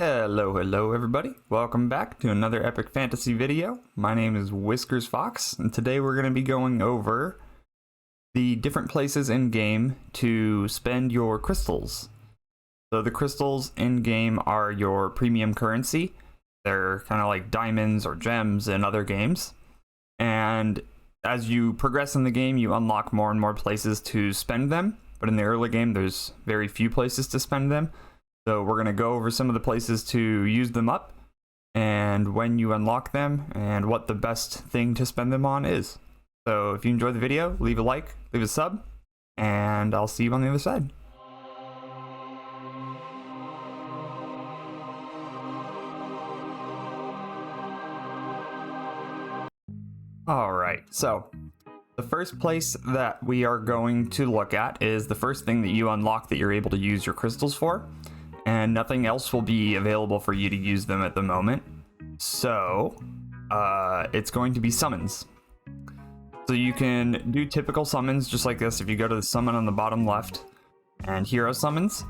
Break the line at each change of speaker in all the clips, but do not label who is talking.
Hello everybody. Welcome back to another epic fantasy video. My name is Whiskers Fox, and today we're going to be going over the different places in game to spend your crystals. So the crystals in game are your premium currency. They're kind of like diamonds or gems in other games. And as you progress in the game, you unlock more and more places to spend them. But in the early game, there's very few places to spend them. So we're going to go over some of the places to use them up and when you unlock them and what the best thing to spend them on is. So if you enjoyed the video, leave a like, leave a sub, and I'll see you on the other side. Alright, so the first place that we are going to look at is the first thing that you unlock that you're able to use your crystals for. And nothing else will be available for you to use them at the moment. So, it's going to be summons. So you can do typical summons just like this if you go to the summon on the bottom left and hero summons.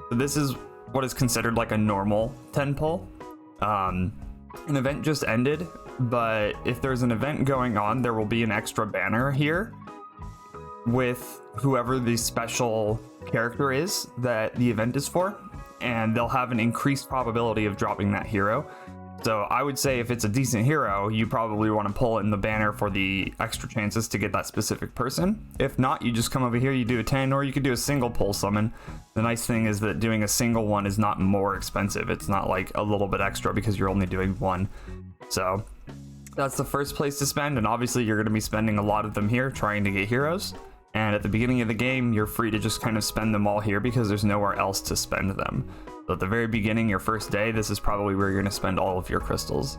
So this is what is considered like a normal 10 pull. An event just ended, but if there's an event going on, there will be an extra banner here with whoever the special character is that the event is for. And they'll have an increased probability of dropping that hero. So I would say if it's a decent hero, you probably want to pull in the banner for the extra chances to get that specific person. If not, you just come over here, you do a 10, or you could do a single pull summon. The nice thing is that doing a single one is not more expensive. It's not like a little bit extra because you're only doing one. So that's the first place to spend, and obviously you're going to be spending a lot of them here trying to get heroes. And at the beginning of the game, you're free to just kind of spend them all here because there's nowhere else to spend them. So at the very beginning, your first day, this is probably where you're going to spend all of your crystals.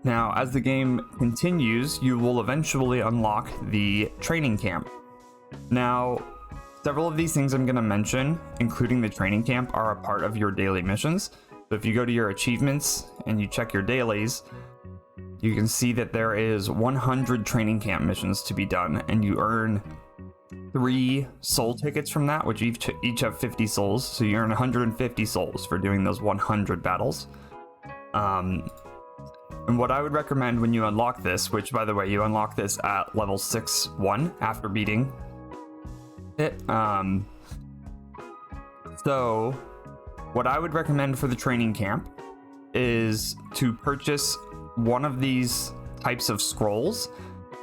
Now, as the game continues, you will eventually unlock the training camp. Now, several of these things I'm going to mention, including the training camp, are a part of your daily missions. So if you go to your achievements and you check your dailies, you can see that there is 100 training camp missions to be done, and you earn 3 soul tickets from that, which each have 50 souls. So you earn 150 souls for doing those 100 battles. And what I would recommend when you unlock this, which by the way, you unlock this at level 6-1 after beating it. So what I would recommend for the training camp is to purchase one of these types of scrolls.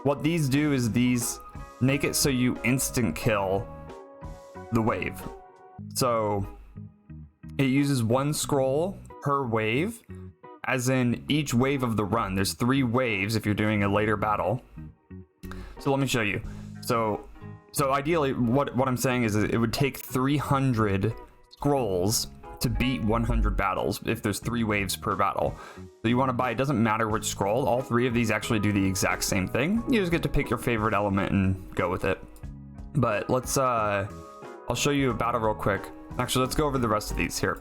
What these do is these make it so you instant kill the wave. So it uses 1 scroll per wave, as in each wave of the run. There's 3 waves if you're doing a later battle. So let me show you. So ideally what I'm saying is it would take 300 scrolls to beat 100 battles if there's 3 waves per battle. So you want to buy, it doesn't matter which scroll, all 3 of these actually do the exact same thing. You just get to pick your favorite element and go with it. But let's I'll show you a battle real quick. Actually, let's go over the rest of these here.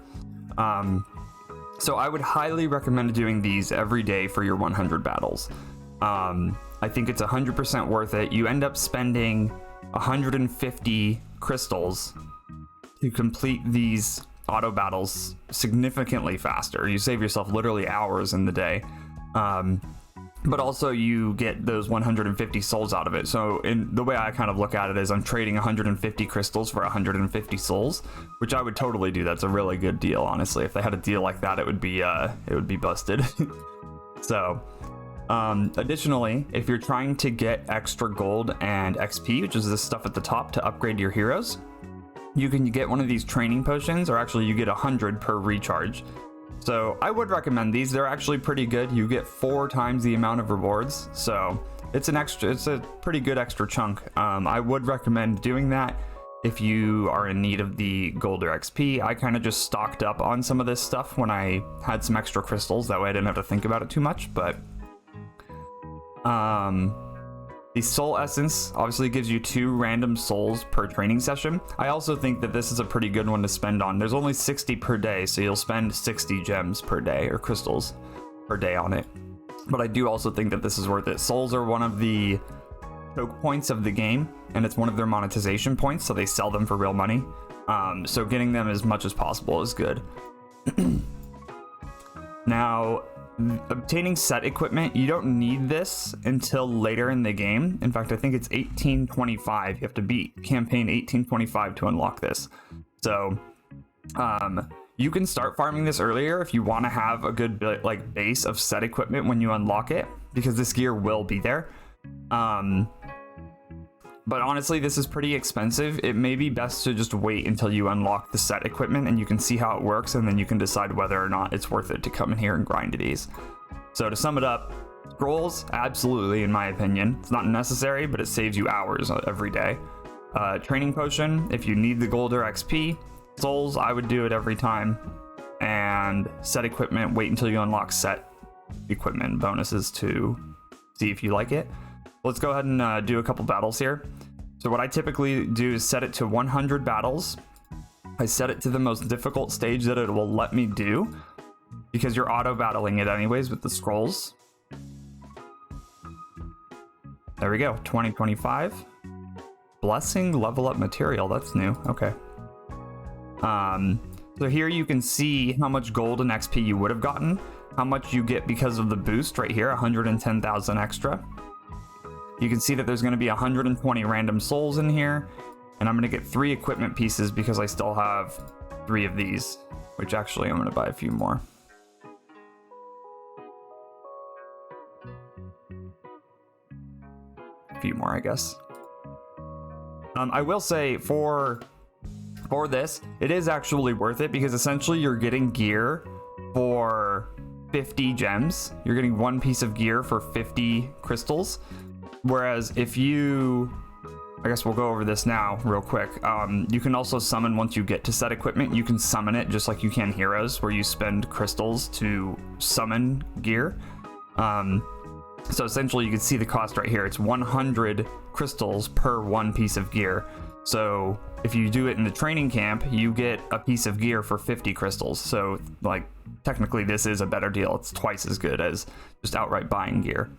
So I would highly recommend doing these every day for your 100 battles. I think it's 100% worth it. You end up spending 150 crystals to complete these auto battles significantly faster. You save yourself literally hours in the day, but also you get those 150 souls out of it. So in the way I kind of look at it is I'm trading 150 crystals for 150 souls, which I would totally do. That's a really good deal, honestly. If they had a deal like that, it would be busted. So additionally, if you're trying to get extra gold and XP, which is this stuff at the top to upgrade your heroes, you can get one of these training potions, or actually you get 100 per recharge. So I would recommend these. They're actually pretty good. You get 4 times the amount of rewards. So it's a pretty good extra chunk. I would recommend doing that if you are in need of the gold or XP. I kind of just stocked up on some of this stuff when I had some extra crystals. That way I didn't have to think about it too much, but the soul essence obviously gives you 2 random souls per training session. I also think that this is a pretty good one to spend on. There's only 60 per day, so you'll spend 60 gems per day, or crystals per day on it. But I do also think that this is worth it. Souls are one of the choke points of the game, and it's one of their monetization points, so they sell them for real money. So getting them as much as possible is good. Now, obtaining set equipment, you don't need this until later in the game. In fact, I think it's 1825. You have to beat campaign 1825 to unlock this. So you can start farming this earlier if you want to have a good like base of set equipment when you unlock it, because this gear will be there. But honestly, this is pretty expensive. It may be best to just wait until you unlock the set equipment and you can see how it works, and then you can decide whether or not it's worth it to come in here and grind these. So to sum it up, scrolls, absolutely, in my opinion. It's not necessary, but it saves you hours every day. Training potion, if you need the gold or XP. Souls, I would do it every time. And set equipment, wait until you unlock set equipment bonuses to see if you like it. Let's go ahead and do a couple battles here. So what I typically do is set it to 100 battles. I set it to the most difficult stage that it will let me do, because you're auto battling it anyways with the scrolls. There we go, 2025. Blessing level up material, that's new, okay. So here you can see how much gold and XP you would have gotten, how much you get because of the boost right here, 110,000 extra. You can see that there's going to be 120 random souls in here, and I'm going to get 3 equipment pieces because I still have 3 of these, which actually I'm going to buy a few more. A few more, I guess. I will say for this, it is actually worth it, because essentially you're getting gear for 50 gems. You're getting 1 piece of gear for 50 crystals. Whereas if you, I guess we'll go over this now real quick. You can also summon once you get to set equipment. You can summon it just like you can heroes, where you spend crystals to summon gear. So essentially you can see the cost right here. It's 100 crystals per 1 piece of gear. So if you do it in the training camp, you get a piece of gear for 50 crystals. So like technically this is a better deal. It's twice as good as just outright buying gear.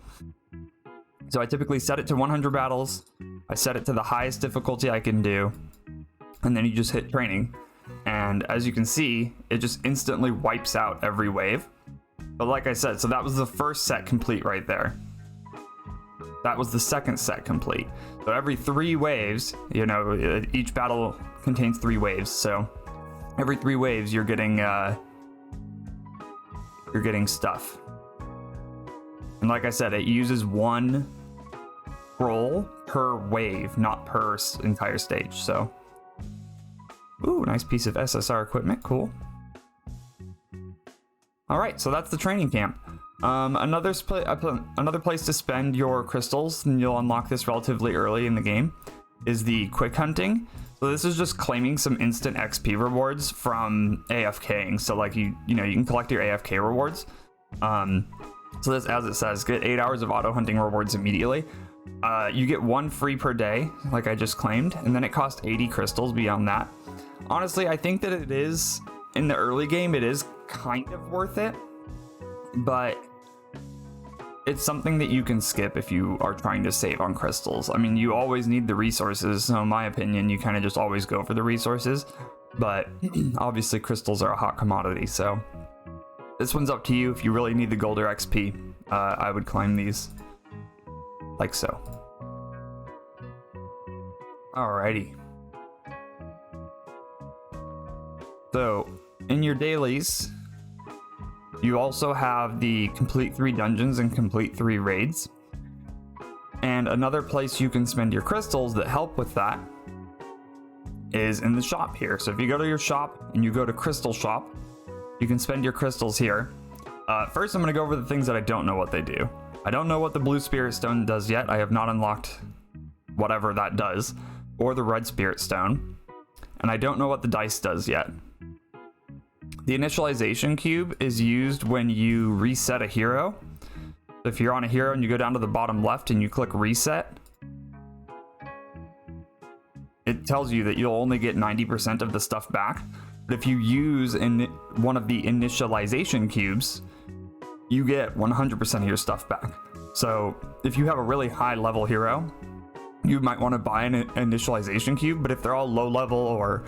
So I typically set it to 100 battles. I set it to the highest difficulty I can do, and then you just hit training. And as you can see, it just instantly wipes out every wave. But like I said, so that was the first set complete right there. That was the second set complete. So every 3 waves, you know, each battle contains 3 waves. So every 3 waves, you're getting stuff. And like I said, it uses 1 scroll per wave, not per entire stage. So, ooh, nice piece of SSR equipment, cool. All right, so that's the training camp. Another place to spend your crystals, and you'll unlock this relatively early in the game, is the quick hunting. So this is just claiming some instant XP rewards from AFKing. So like you can collect your AFK rewards. So this, as it says, get 8 hours of auto hunting rewards immediately. You get 1 free per day, like I just claimed, and then it costs 80 crystals beyond that. Honestly, I think that it is, in the early game, it is kind of worth it, but it's something that you can skip if you are trying to save on crystals. I mean, you always need the resources, so in my opinion, you kind of just always go for the resources, but obviously crystals are a hot commodity, so this one's up to you. If you really need the gold or XP, I would climb these like so. Alrighty. So in your dailies, you also have the complete 3 dungeons and complete 3 raids. And another place you can spend your crystals that help with that is in the shop here. So if you go to your shop and you go to Crystal Shop, you can spend your crystals here. First, I'm going to go over the things that I don't know what they do. I don't know what the blue spirit stone does yet. I have not unlocked whatever that does, or the red spirit stone. And I don't know what the dice does yet. The initialization cube is used when you reset a hero. If you're on a hero and you go down to the bottom left and you click reset, it tells you that you'll only get 90% of the stuff back. But if you use one of the initialization cubes, you get 100% of your stuff back. So if you have a really high level hero, you might want to buy an initialization cube, but if they're all low level or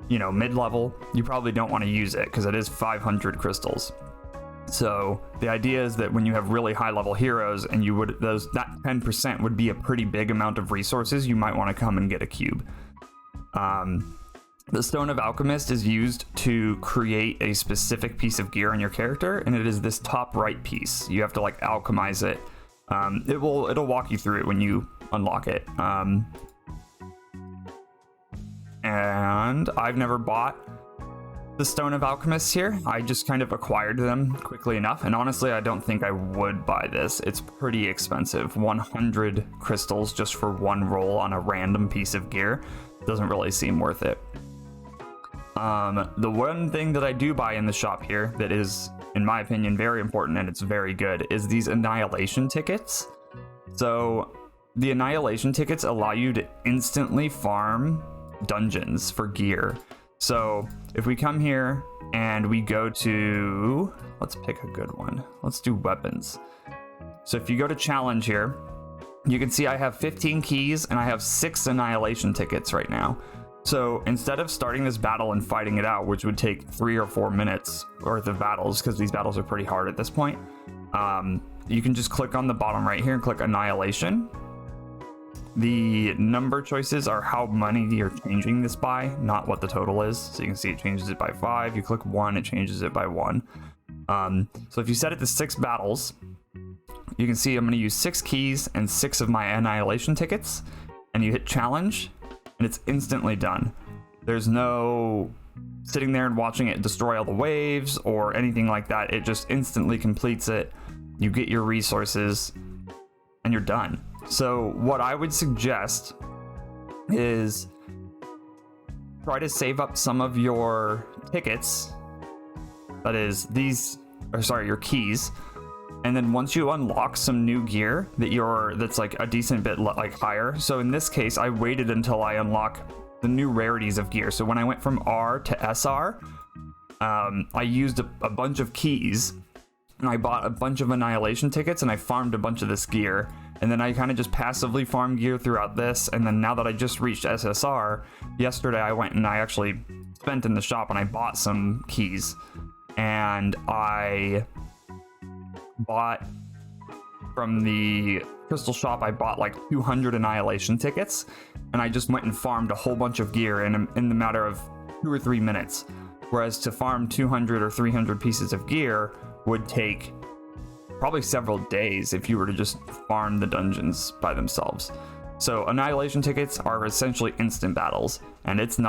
mid-level, you probably don't want to use it because it is 500 crystals. So the idea is that when you have really high level heroes and that 10% would be a pretty big amount of resources, you might want to come and get a cube. The Stone of Alchemist is used to create a specific piece of gear on your character, and it is this top right piece. You have to like alchemize it. It'll walk you through it when you unlock it. And I've never bought the Stone of Alchemist here. I just kind of acquired them quickly enough, and honestly I don't think I would buy this. It's pretty expensive. 100 crystals just for one roll on a random piece of gear doesn't really seem worth it. The one thing that I do buy in the shop here that is, in my opinion, very important and it's very good is these Annihilation tickets. So the Annihilation tickets allow you to instantly farm dungeons for gear. So if we come here and we go to, let's pick a good one. Let's do weapons. So if you go to challenge here, you can see I have 15 keys and I have 6 Annihilation tickets right now. So instead of starting this battle and fighting it out, which would take 3 or 4 minutes worth of battles, because these battles are pretty hard at this point, you can just click on the bottom right here and click Annihilation. The number choices are how many you're changing this by, not what the total is. So you can see it changes it by 5. You click 1, it changes it by 1. So if you set it to 6 battles, you can see I'm going to use 6 keys and 6 of my Annihilation tickets, and you hit challenge, and it's instantly done. There's no sitting there and watching it destroy all the waves or anything like that. It just instantly completes it. You get your resources, and you're done. So what I would suggest is try to save up some of your tickets, that is your keys, and then once you unlock some new gear that's like a decent bit like higher. So in this case, I waited until I unlock the new rarities of gear. So when I went from R to SR, I used a bunch of keys, and I bought a bunch of Annihilation tickets, and I farmed a bunch of this gear. And then I kind of just passively farm gear throughout this. And then now that I just reached SSR, yesterday I went and I actually spent in the shop and I bought some keys. And I bought from the crystal shop, I bought like 200 Annihilation tickets. And I just went and farmed a whole bunch of gear in the matter of 2 or 3 minutes. Whereas to farm 200 or 300 pieces of gear would take probably several days if you were to just farm the dungeons by themselves. So Annihilation tickets are essentially instant battles, and it's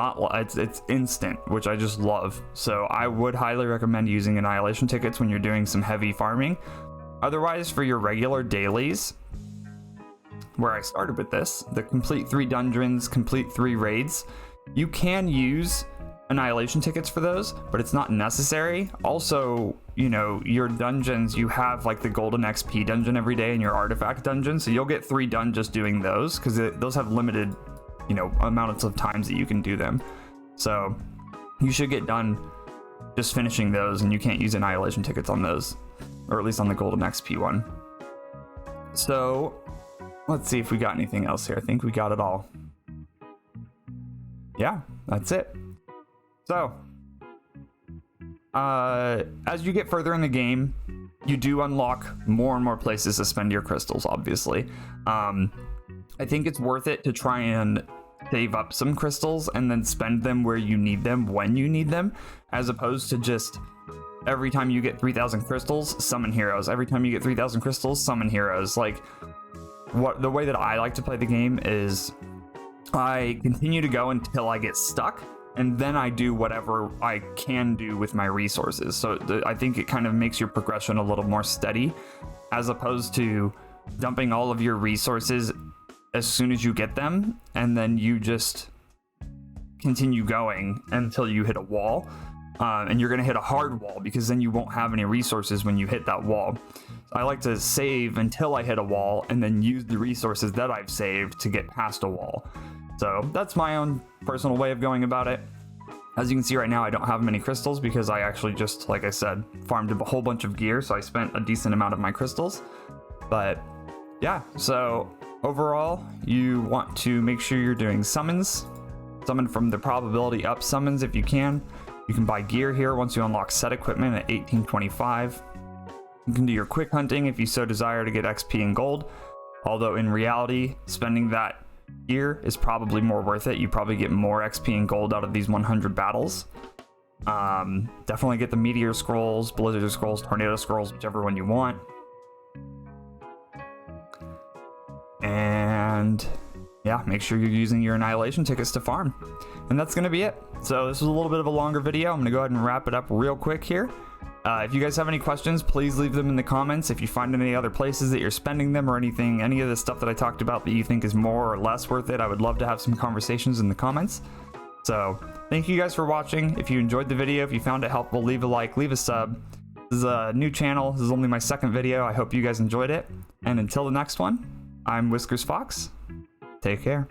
instant, which I just love. So I would highly recommend using Annihilation tickets when you're doing some heavy farming. Otherwise, for your regular dailies, where I started with this, the complete 3 dungeons, complete 3 raids, you can use Annihilation tickets for those, but it's not necessary. Also, your dungeons, you have like the golden XP dungeon every day and your artifact dungeon, so you'll get 3 done just doing those, because those have limited amounts of times that you can do them. So you should get done just finishing those, and you can't use Annihilation tickets on those, or at least on the golden XP one. So let's see if we got anything else here. I think we got it all. Yeah, that's it. So, as you get further in the game, you do unlock more and more places to spend your crystals, obviously. I think it's worth it to try and save up some crystals and then spend them where you need them when you need them, as opposed to just every time you get 3,000 crystals, summon heroes. Every time you get 3,000 crystals, summon heroes. Like, the way that I like to play the game is I continue to go until I get stuck, and then I do whatever I can do with my resources. So I think it kind of makes your progression a little more steady, as opposed to dumping all of your resources as soon as you get them, and then you just continue going until you hit a wall. And you're going to hit a hard wall, because then you won't have any resources when you hit that wall. I like to save until I hit a wall, and then use the resources that I've saved to get past a wall. So that's my own personal way of going about it. As you can see right now, I don't have many crystals because I actually just, like I said, farmed a whole bunch of gear, so I spent a decent amount of my crystals. But yeah, so overall, you want to make sure you're doing summons summon from the probability up summons if you can. You can buy gear here once you unlock set equipment at 1825. You can do your quick hunting if you so desire to get XP and gold, although in reality, spending that gear is probably more worth it. You probably get more XP and gold out of these 100 battles. Definitely get the meteor scrolls, blizzard scrolls, tornado scrolls, whichever one you want. And yeah, make sure you're using your annihilation tickets to farm. And that's gonna be it. So this was a little bit of a longer video. I'm gonna go ahead and wrap it up real quick here. If you guys have any questions, please leave them in the comments. If you find any other places that you're spending them or anything, any of the stuff that I talked about that you think is more or less worth it, I would love to have some conversations in the comments. So thank you guys for watching. If you enjoyed the video, if you found it helpful, leave a like, leave a sub. This is a new channel. This is only my second video. I hope you guys enjoyed it. And until the next one, I'm Whiskers Fox. Take care.